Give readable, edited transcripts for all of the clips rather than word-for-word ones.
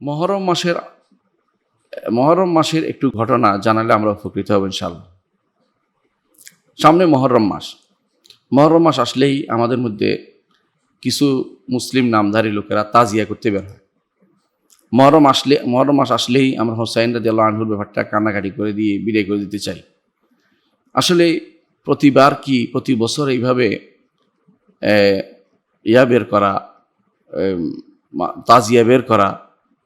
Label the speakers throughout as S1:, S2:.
S1: মহরম মাসের একটু ঘটনা জানালে আমরা উপকৃত হব ইনশাআল্লাহ। সামনে মহরম মাস আসলেই আমাদের মধ্যে কিছু মুসলিম নামধারী লোকেরা তাজিয়া করতে বের হয়। মহরম মাস আসলেই আমরা হোসাইন রাদিয়াল্লাহু আনহুর ব্যাপারটা কান্নাকাটি করে দিয়ে বিদায় করে দিতে চাই। আসলে প্রতি বছর এইভাবে বের করা, তাজিয়া বের করা,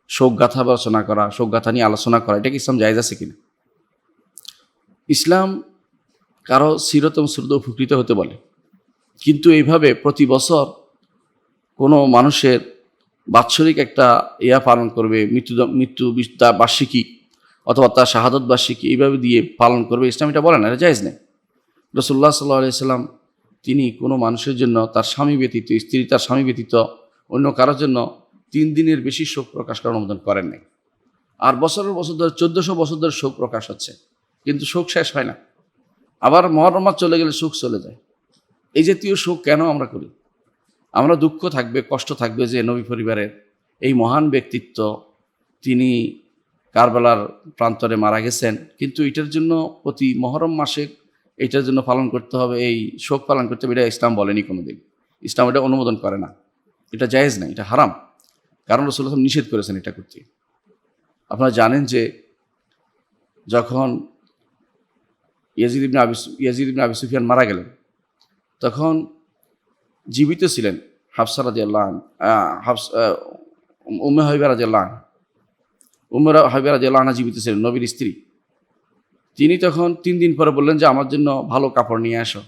S1: শোকগাথা নিয়ে আলোচনা করা, এটা কি ইসলাম জায়েজ আছে কিনা? ইসলাম কারো চিরতম শ্রুত উপকৃত হতে বলে, কিন্তু এইভাবে প্রতি বছর কোনো মানুষের বাৎসরিক একটা পালন করবে, মৃত্যু বার্ষিকী অথবা তার শাহাদত বার্ষিকী এইভাবে দিয়ে পালন করবে, ইসলাম এটা বলে না, এটা জায়েজ নেই। রাসূলুল্লাহ সাল্লাল্লাহু আলাইহি সাল্লাম তিনি কোনো মানুষের জন্য তার স্বামী ব্যতীত, স্ত্রী তার স্বামী ব্যতীত অন্য কারোর জন্য 3 দিনের বেশি শোক প্রকাশ করার অনুমোদন করেন নাই। আর বছর ধরে 1400 বছর ধরে শোক প্রকাশ হচ্ছে, কিন্তু শোক শেষ হয় না। আবার মহরম মাস চলে গেলে শোক চলে যায়। এই জাতীয় শোক কেন আমরা করি? আমরা দুঃখ থাকবে, কষ্ট থাকবে যে নবী পরিবারের এই মহান ব্যক্তিত্ব তিনি কারবালার প্রান্তরে মারা গেছেন, কিন্তু এটার জন্য প্রতি মহরম মাসে এটার জন্য পালন করতে হবে, এই শোক পালন করতে হবে, এটা ইসলাম বলেনি কোনোদিন। ইসলাম এটা অনুমোদন করে না, এটা জায়েজ না, এটা হারাম। কারণ রাসূলুল্লাহ নিষেধ করেছেন এটা করতে। আপনারা জানেন যে যখন ইয়াজিদ ইবনে আবি সুফিয়ান মারা গেলেন, তখন জীবিত ছিলেন হাফসা রাদিয়াল্লাহু আনহা, উম্মে হাবিবা রাদিয়াল্লাহু আনহা জীবিত ছিলেন, নবীর স্ত্রী। তিনি তখন 3 দিন পরে বললেন যে আমার জন্য ভালো কাপড় নিয়ে আসো,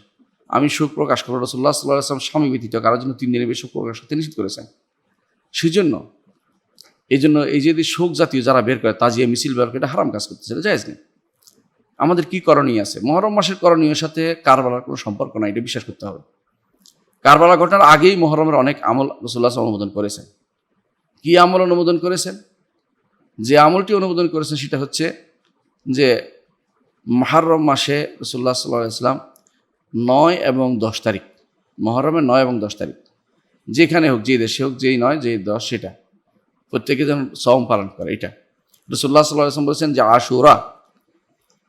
S1: আমি শোক প্রকাশ করবো। রাসূলুল্লাহ সাল্লাল্লাহু আলাইহি ওয়াসাল্লাম স্বামী ব্যতীত কারোর জন্য 3 দিনের বেশি শোক প্রকাশ করতে নিষেধ করেছেন। এই যদি শোক জাতীয় যারা বের করে, তাজিয়া মিছিল বের করে, এটা হারাম কাজ করতেছে, এটা জায়েজ নেই। আমাদের কি করণীয় আছে? মহরম মাসের করণীয়ের সাথে কারবালার কোনো সম্পর্ক নাই, এটা বিশ্বাস করতে হবে। কারবালা ঘটনার আগেই মহরমের অনেক আমল রাসূলুল্লাহ অনুমোদন করেছেন। কি আমল অনুমোদন করেছেন? যে আমলটি অনুমোদন করেছেন সেটা হচ্ছে যে মহরম মাসে রাসূলুল্লাহ সাল্লাল্লাহু আলাইহি ওয়াসাল্লাম 9 এবং 10 তারিখ, মহরমের 9 এবং 10 তারিখ, যেখানে হোক, যে দেশে হোক, যেই 9 যেই 10, সেটা প্রত্যেকে যেন সওম পালন করে। এটা রাসূলুল্লাহ সাল্লাল্লাহু আলাইহি ওয়াসাল্লাম বলেছেন যে আশুরা,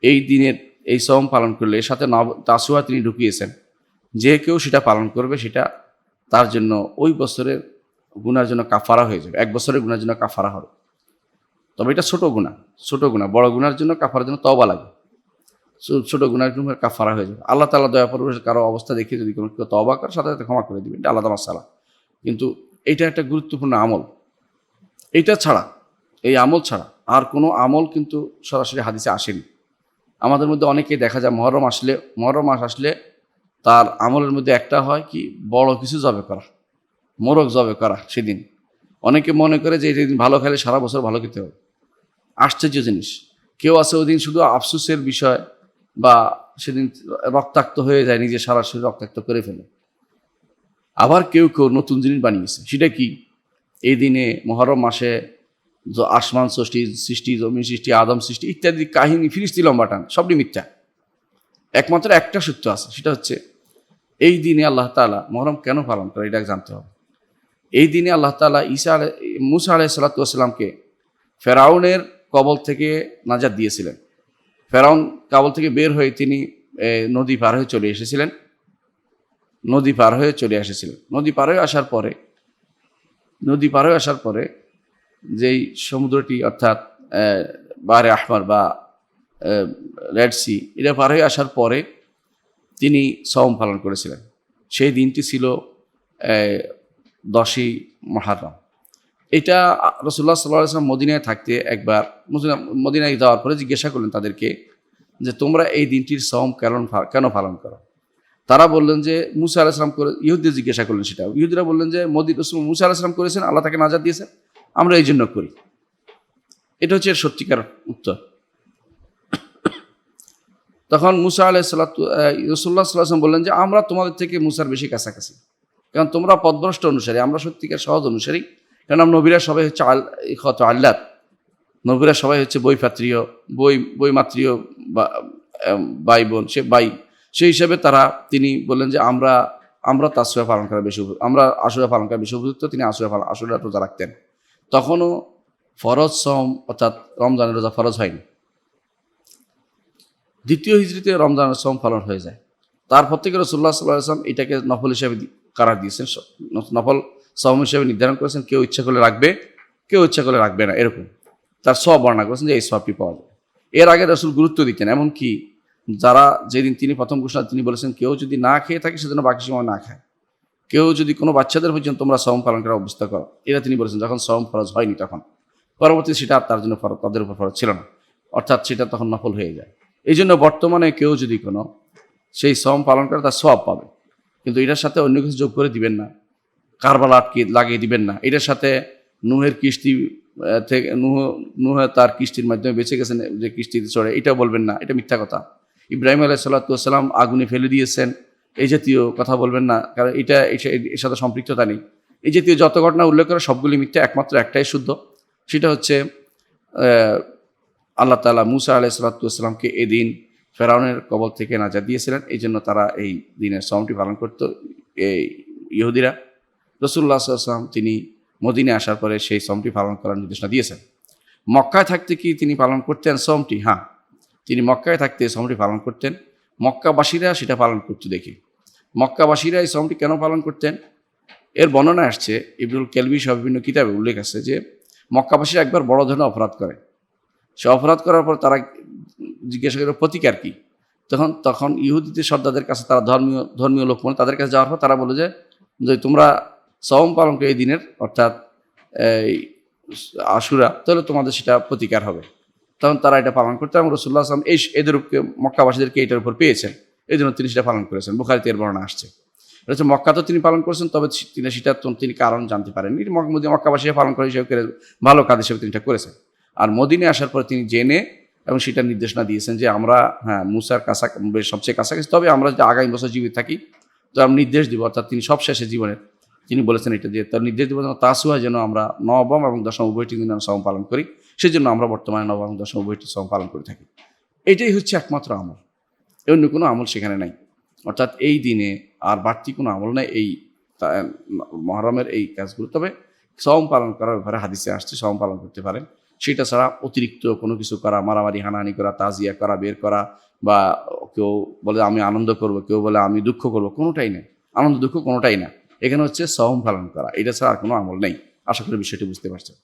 S1: এই দিনের এই সওম পালন করলে, এর সাথে তাসুয়া তিনি ঢুকিয়েছেন, যে কেউ সেটা পালন করবে সেটা তার জন্য ওই বছরের গুনার জন্য কাফারা হয়ে যাবে, 1 বছরের গুনার জন্য কাফারা হবে। তবে এটা ছোট গুনাহ, বড় গুনার জন্য কাফারার জন্য তওবা লাগে। ছোট গুনার জন্য কাফারা হয়ে যাবে। আল্লাহ তাআলা দয়া করবে, কারো অবস্থা দেখে যদি কোনো কেউ তওবা করে সাথে সাথে ক্ষমা করে দিবেন, এটা আলাদা মাসালা। কিন্তু এটা একটা গুরুত্বপূর্ণ আমল। এই আমল ছাড়া আর কোনো আমল কিন্তু সরাসরি হাদিসে আসেনি। আমাদের মধ্যে অনেকেই দেখা যায় মহরম মাস আসলে তার আমলের মধ্যে একটা হয় কি, বড় কিছু জবে করা, মোরগ জবে করা। সেদিন অনেকে মনে করে যে যেদিন ভালো খেলে সারা বছর ভালো খেতে হবে। আশ্চর্য জিনিস। কেউ আছে ওই দিন শুধু আফসোসের বিষয়, বা সেদিন রক্তাক্ত হয়ে যায়, নিজে সারা শরীর রক্তাক্ত করে ফেলে। আবার কেউ নতুন জিনিস বানিয়েছে। সেটা কি? এই দিনে মহরম মাসে আসমান সৃষ্টি, জমিন সৃষ্টি, আদম সৃষ্টি ইত্যাদি কাহিনী, ফিরিস্তি লম্বাটান, সবটি মিথ্যা। একমাত্র একটা সত্য আছে, সেটা হচ্ছে এই দিনে আল্লাহ তাআলা মহরম কেন পালন করে, এটা জানতে হবে। এই দিনে আল্লাহ তাআলা মুসা আলাইহিস সালাতু ওয়াস সালামকে ফেরাউনের কবল থেকে নাজাত দিয়েছিলেন। ফেরাউন কবল থেকে বের হয়ে তিনি নদী পার হয়ে চলে এসেছিলেন। নদী পার হয়ে আসার পরে যেই সমুদ্রটি, অর্থাৎ বাহরে আহমার বা রেড সি, এটা পার হয়ে আসার পরে তিনি সওম পালন করেছিলেন। সেই দিনটি ছিল 10ই মহররম। এটা রাসূলুল্লাহ সাল্লাল্লাহু আলাইহি ওয়াসাল্লাম মদিনায় থাকতে একবার মদিনায় যাওয়ার পরে জিজ্ঞাসা করলেন তাদেরকে যে তোমরা এই দিনটির সওম কেন পালন করো? তারা বললেন যে মুসা আলাইহিস সালাম করে, ইহুদি জিজ্ঞাসা করলেন সেটা। ইহুদিরা বললেন যে মুসা আলাইহিস সালাম করেছেন, আল্লাহ তাকে নাজাত দিয়েছেন, আমরা এই জন্য করি। এটা হচ্ছে এর সত্যিকার উত্তর। তখন রাসূলুল্লাহ সাল্লাল্লাহু আলাইহি ওয়াসাল্লাম বললেন যে আমরা তোমাদের থেকে মুসার বেশি কাছাকাছি, কারণ তোমরা পথভ্রষ্ট অনুসারী, আমরা সত্যিকার সহজ অনুসারী। কারণ নবীরা সবাই হচ্ছে আল্লাহ, নবীরা সবাই হচ্ছে বইমাত্রীয় ভাই বোন, সেই হিসাবে তিনি বললেন যে আমরা তাসওয়া পালন করা বেশি, আমরা আশুরা পালন করা বেশি উপযুক্ত। তিনি আশুরা রোজা রাখতেন। তখনও ফরজ সম অর্থাৎ রমজানের রোজা ফরজ হয়নি। দ্বিতীয় হিজরিতে রমজানের সম পালন হয়ে যায়। তারপর থেকে রাসূলুল্লাহ সাল্লাল্লাহু আলাইহি ওয়াসাল্লাম এটাকে নফল হিসেবে কারার দিয়েছেন, নফল সম হিসেবে নির্ধারণ করেছেন। কেউ ইচ্ছা করলে রাখবে, কেউ ইচ্ছা করলে রাখবে না, এরকম তার সওয়াব বর্ণনা করেছেন যে এই সওয়াবটি পাওয়া যায়। এর আগে রাসূল গুরুত্ব দিতেন, এমনকি যারা যেদিন তিনি প্রথম ঘোষণা তিনি বলেছেন কেউ যদি না খেয়ে থাকে সেজন্য বাকি সময় না খায়, কেউ যদি কোনো বাচ্চাদের পর্যন্ত তোমরা সওম পালন করার অবস্থা করো, এটা তিনি বলেছেন যখন সওম ফরজ হয়নি তখন। পরবর্তী সেটা আর তার জন্য ফরজ, তাদের উপর ফরজ ছিল না, অর্থাৎ সেটা তখন নফল হয়ে যায়। এই জন্য বর্তমানে কেউ যদি কোনো সেই সওম পালন করে তার সওয়াব পাবে, কিন্তু এটার সাথে অন্য কিছু যোগ করে দিবেন না, কারবালা আটকে লাগিয়ে দিবেন না। এটার সাথে নুহের কিস্তি থেকে নুহ তার কিস্তির মাধ্যমে বেঁচে গেছেন যে কিস্তিতে চড়ে, এটা বলবেন না, এটা মিথ্যা কথা। ইব্রাহিম আলাইহিস সালাতু ওয়াস সালাম আগুনে ফেলে দিয়েছেন, এই জাতীয় কথা বলবেন না, কারণ এটা এর সাথে সম্পৃক্ততা নেই। এই জাতীয় যত ঘটনা উল্লেখ করে সবগুলি মিথ্যা, একমাত্র একটাই শুদ্ধ, সেটা হচ্ছে আল্লাহ তাআলা মুসা আলাইহিস সালাতু ওয়াস সালামকে এদিন ফেরাউনের কবল থেকে নাজাত দিয়েছিলেন, এই জন্য তারা এই দিনের সওমটি পালন করত। এই ইহুদিরা রাসূলুল্লাহ সাল্লাল্লাহু আলাইহি ওয়াসাল্লাম তিনি মদিনায় আসার পরে সেই সওমটি পালন করার নির্দেশনা দিয়েছেন। মক্কায় থাকতে কি তিনি পালন করতেন সওমটি? হ্যাঁ, তিনি মক্কায় থাকতে সওমটি পালন করতেন। মক্কাবাসীরা সেটা পালন করতে দেখি। মক্কাবাসীরা এই সওমটি কেন পালন করতেন এর বর্ণনা আসছে ইবনুল কেলবি সহ বিভিন্ন কিতাবে উল্লেখ আছে যে মক্কাবাসীরা একবার বড় ধরনের অপরাধ করে, সে অপরাধ করার পর তারা জিজ্ঞাসা করে প্রতিকার কি। তখন ইহুদিদের সর্দারদের কাছে, তারা ধর্মীয় লোক মনে, তাদের কাছে যাওয়ার পর তারা বলে যে তোমরা সওম পালন করে এই দিনের, অর্থাৎ এই আশুরা, তাহলে তোমাদের সেটা প্রতিকার হবে। তখন তারা এটা পালন করতে, এবং রাসূলুল্লাহ সাল্লাল্লাহু আলাইহি ওয়াসাল্লাম এদেরকে মক্কাবাসীদেরকে এটার উপর পেয়েছেন, এই জন্য তিনি সেটা পালন করেছেন। বুখারীতে এর বর্ণনা আসছে। এটা হচ্ছে মক্কা তো তিনি পালন করেছেন, তবে তিনি কারণ জানতে পারেননি। মক্কাবাসীরা পালন করে হিসেবে ভালো কাজ হিসেবে তিনি এটা করেছেন। আর মদিনায় আসার পর তিনি জেনে এবং সেটা নির্দেশনা দিয়েছেন যে আমরা মুসার সবচেয়ে কাছাকাছি, তবে আমরা যদি আগামী বছর জীবিত থাকি তো আমি নির্দেশ দিব, অর্থাৎ তিনি সব শেষে জীবনের তিনি বলেছেন এটা যে তার নির্দেশ দিব তাসুয়া যেন আমরা নবম এবং দশম উভয়টি দিন সওম পালন করি, সেই জন্য আমরা বর্তমানে নবম এবং দশম উভয়টি সওম পালন করে থাকি। এটাই হচ্ছে একমাত্র আমল, অন্য কোনো আমল সেখানে নাই। অর্থাৎ এই দিনে আর বাড়তি কোনো আমল নেই এই মহরমের এই কাজগুলো। তবে সওম পালন করার ব্যাপারে হাদিসে আসছে সওম পালন করতে পারেন, সেটা ছাড়া অতিরিক্ত কোনো কিছু করা, মারামারি হানাহানি করা, তাজিয়া করা, বের করা, বা কেউ বলে আমি আনন্দ করব, কেউ বলে আমি দুঃখ করব, কোনোটাই নেই। আনন্দ দুঃখ কোনোটাই না, এখানে হচ্ছে সওম পালন করা, এটা ছাড়া আর কোনো আমল নেই। আশা করি বিষয়টি বুঝতে পারছেন।